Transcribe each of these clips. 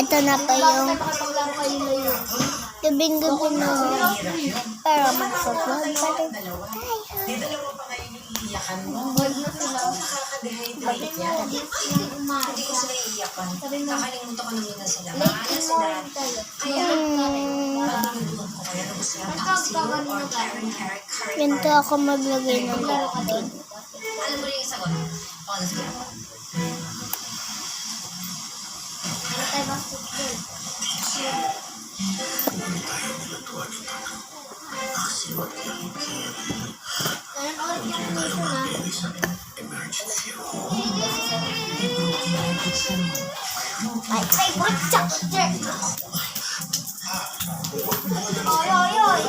Ito na pa yung gabing-gabi na. Pero mag-vlog pa rin tayo. Iyakan mo. Nakakadehydrate yan. Hindi ko sila iiyakan. Nakalimutan ko naman na sila. Mahala sila. Kaya, pag-inuduhan ko kaya na gusto lang Paxil or Karen Carrot. Ganito ako maglagay ng lipstick. Alam mo rin yung sagot? Oo, let's go. Ay, butchak! Oy, oy, oy!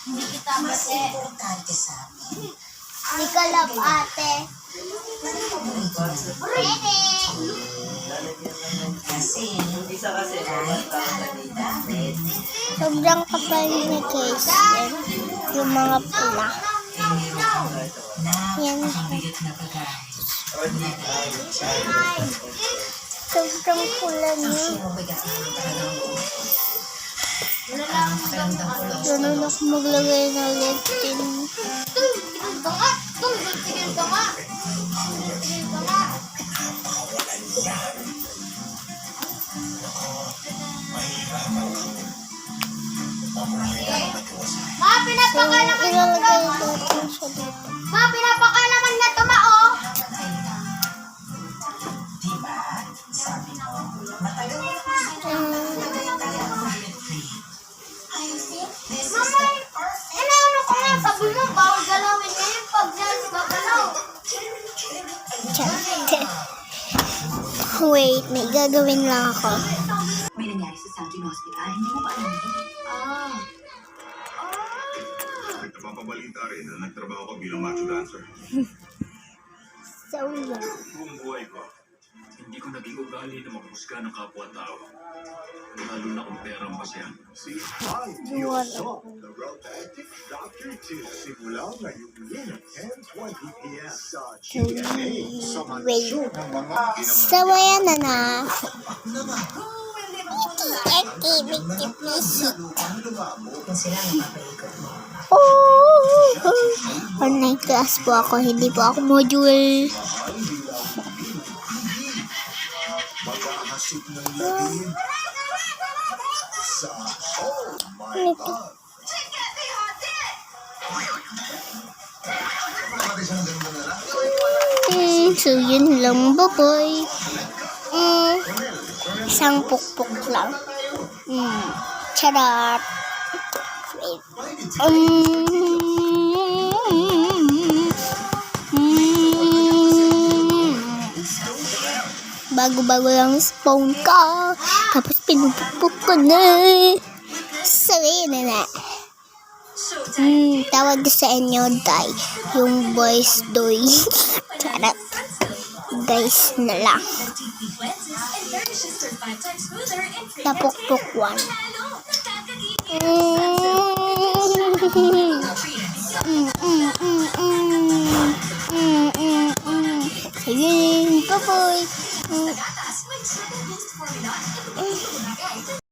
Hindi kita Mas mati. importante sa amin. Hindi ka love, ate. Ready? Kasi, kahit dami-dami, Sobrang kapal ni case. Yung mga pula. Yan. napakabigat na bagay. Sobrang pula niya. Ang mabigat na talagang pakiramdam ko lost na Ganun lost. ako maglagay ng lipstick. So, ilalagay natin siya dito. Pinapakalaman na tumao. Diba? Sabi mo, matagal mo na nilagay tayo ang free. I think this is the perfect. Ano ko nga, sabi mo, bawal galawin niya yung pag-dance gagalaw. Wait, may gagawin lang ako. May nangyari sa Southern Hospital, hindi mo ba alam? Nagpapabalita rin na nagtrabaho ko bilang macho dancer. So, yan. Buong buhay ko, hindi ko naging ugali na maghusga ng kapwa-tao. Lalo na kung pera ang pasyan. Si Duwan Show, the romantic Dr. Two. Simula ngayong noon, 10:20 p.m. sa GMA. Sa Wait. mansyon ng mga So, ayan na na. Activity, visit. Kung sila napapaikot mo. Oh! Online class po ako, hindi po ako module. mag-ahasik ng labing sa Oh My God. So, yun lang, baboy. Isang pukpuk lang. Charot. Wait. Bago-bago lang spawn ka. Tapos pinupukpuk ko na. Sabi na na. Tawag sa inyo, Day. Yung boys, doy. Charot. Guys na lang. Napukpuk one. Sige, bye-bye.